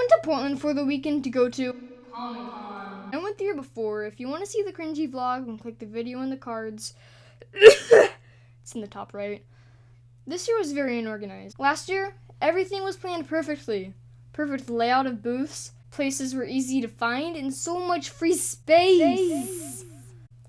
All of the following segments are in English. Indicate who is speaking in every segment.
Speaker 1: went to Portland for the weekend to go to Comiccon. I went there before. If you want to see the cringy vlog, then click the video in the cards. It's in the top right. This year was very unorganized. Last year, everything was planned perfectly. Perfect layout of booths, places were easy to find, and so much free space.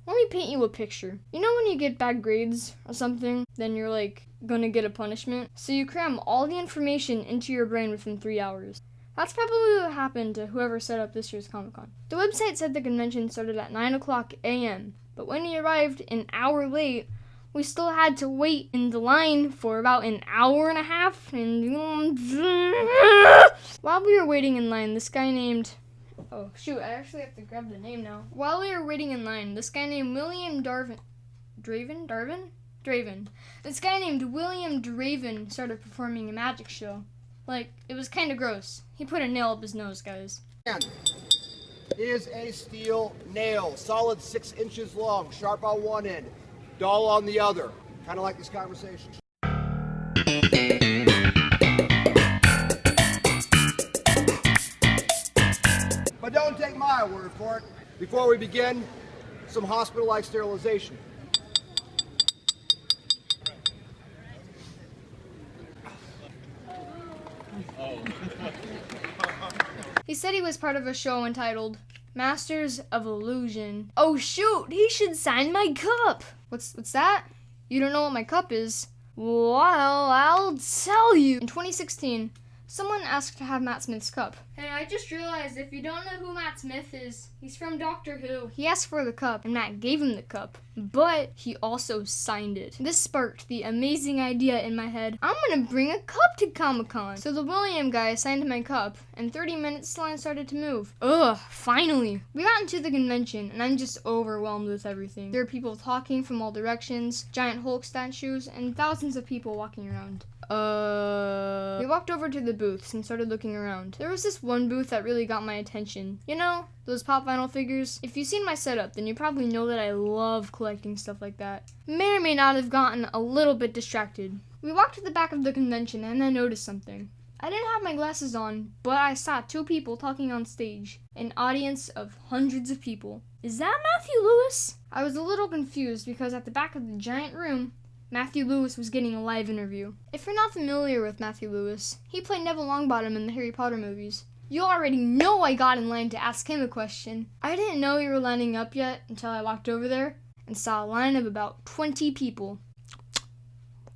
Speaker 1: Let me paint you a picture. You know when you get bad grades or something, then you're like gonna get a punishment? So you cram all the information into your brain within 3 hours. That's probably what happened to whoever set up this year's Comic-Con. The website said the convention started at 9 o'clock a.m., but when we arrived an hour late, we still had to wait in the line for about an hour and a half. And while we were waiting in line, this guy named... Oh, shoot, I actually have to grab the name now. While we were waiting in line, this guy named William Draven. This guy named William Draven started performing a magic show. Like, it was kind of gross. He put a nail up his nose, guys.
Speaker 2: Is a steel nail, solid 6 inches long, sharp on one end, dull on the other. Kind of like this conversation. But don't take my word for it. Before we begin, some hospital-like sterilization.
Speaker 1: He said he was part of a show entitled Masters of Illusion. Oh shoot, he should sign my cup! What's that? You don't know what my cup is? Well, I'll tell you. In 2016, someone asked to have Matt Smith's cup. Hey, I just realized if you don't know who Matt Smith is, he's from Doctor Who. He asked for the cup, and Matt gave him the cup, but he also signed it. This sparked the amazing idea in my head, I'm gonna bring a cup to Comic-Con. So the William guy signed my cup, and 30 minutes the line started to move. Ugh, finally. We got into the convention, and I'm just overwhelmed with everything. There are people talking from all directions, giant Hulk statues, and thousands of people walking around. We walked over to the booths and started looking around. There was this one booth that really got my attention. You know, those pop vinyl figures? If you've seen my setup, then you probably know that I love collecting stuff like that. May or may not have gotten a little bit distracted. We walked to the back of the convention and I noticed something. I didn't have my glasses on, but I saw 2 people talking on stage. An audience of hundreds of people. Is that Matthew Lewis? I was a little confused because at the back of the giant room, Matthew Lewis was getting a live interview. If you're not familiar with Matthew Lewis, he played Neville Longbottom in the Harry Potter movies. You already know I got in line to ask him a question. I didn't know we were lining up yet until I walked over there and saw a line of about 20 people.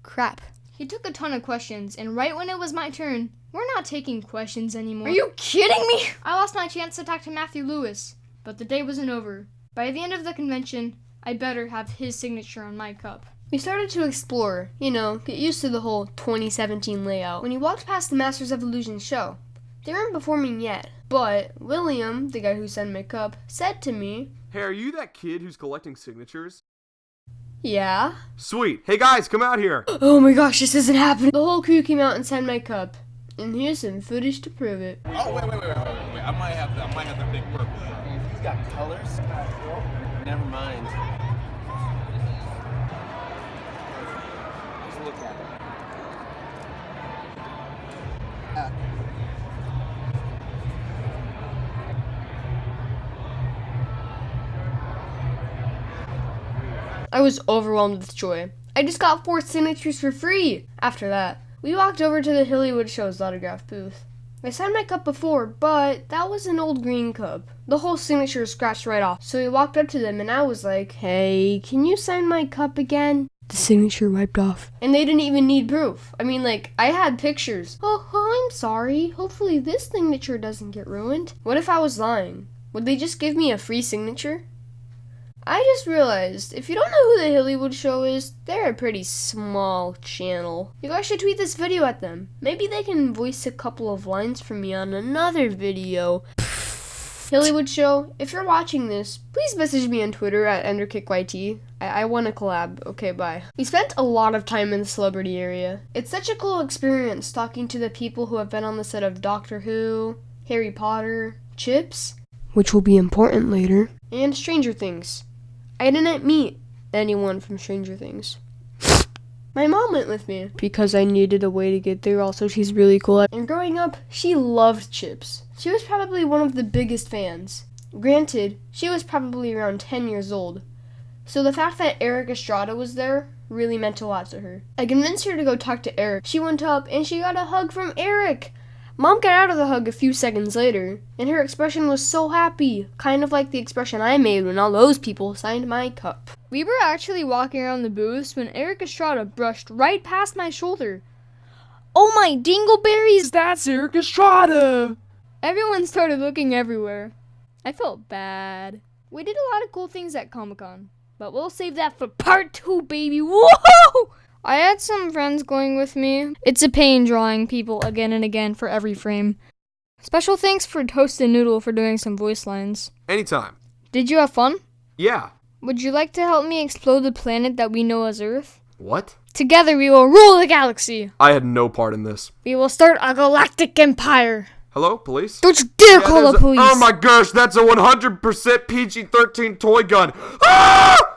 Speaker 1: Crap. He took a ton of questions, and right when it was my turn, we're not taking questions anymore. Are you kidding me? I lost my chance to talk to Matthew Lewis, but the day wasn't over. By the end of the convention, I better have his signature on my cup. We started to explore, you know, get used to the whole 2017 layout. When we walked past the Masters of Illusion show, they weren't performing yet, but William, the guy who signed my cup, said to me,
Speaker 3: "Hey, are you that kid who's collecting signatures?"
Speaker 1: "Yeah."
Speaker 3: "Sweet. Hey guys, come out here."
Speaker 1: Oh my gosh, this isn't happening. The whole crew came out and signed my cup, and here's some footage to prove it.
Speaker 4: Oh, wait. I might have the big purple. He's got colors? Never mind. Just look at it.
Speaker 1: I was overwhelmed with joy. I just got 4 signatures for free. After that, we walked over to the Hollywood Show's autograph booth. I signed my cup before, but that was an old green cup. The whole signature scratched right off. So we walked up to them and I was like, "Hey, can you sign my cup again?" The signature wiped off. And they didn't even need proof. I mean, like, I had pictures. Oh, I'm sorry. Hopefully this signature doesn't get ruined. What if I was lying? Would they just give me a free signature? I just realized, if you don't know who the Hollywood Show is, they're a pretty small channel. You guys should tweet this video at them. Maybe they can voice a couple of lines for me on another video. Hollywood Show, if you're watching this, please message me on Twitter at EnderkickYT. I want to collab. Okay, bye. We spent a lot of time in the celebrity area. It's such a cool experience talking to the people who have been on the set of Doctor Who, Harry Potter, Chips, which will be important later, and Stranger Things. I didn't meet anyone from Stranger Things.
Speaker 5: My mom went with me because I needed a way to get there. Also, she's really cool. And growing up, she loved chips. She was probably one of the biggest fans. Granted, she was probably around 10 years old. So the fact that Eric Estrada was there really meant a lot to her. I convinced her to go talk to Eric. She went up and she got a hug from Eric. Mom got out of the hug a few seconds later, and her expression was so happy, kind of like the expression I made when all those people signed my cup.
Speaker 1: We were actually walking around the booths when Eric Estrada brushed right past my shoulder. Oh my dingleberries!
Speaker 3: That's Eric Estrada!
Speaker 1: Everyone started looking everywhere. I felt bad. We did a lot of cool things at Comic-Con, but we'll save that for part 2, baby. Whoa! I had some friends going with me. It's a pain drawing people again and again for every frame. Special thanks for Toast and Noodle for doing some voice lines.
Speaker 3: Anytime.
Speaker 1: Did you have fun?
Speaker 3: Yeah.
Speaker 1: Would you like to help me explode the planet that we know as Earth?
Speaker 3: What?
Speaker 1: Together we will rule the galaxy.
Speaker 3: I had no part in this.
Speaker 1: We will start a galactic empire.
Speaker 3: Hello, police?
Speaker 1: Don't you dare call the police.
Speaker 3: Oh my gosh, that's a 100% PG-13 toy gun. Ah!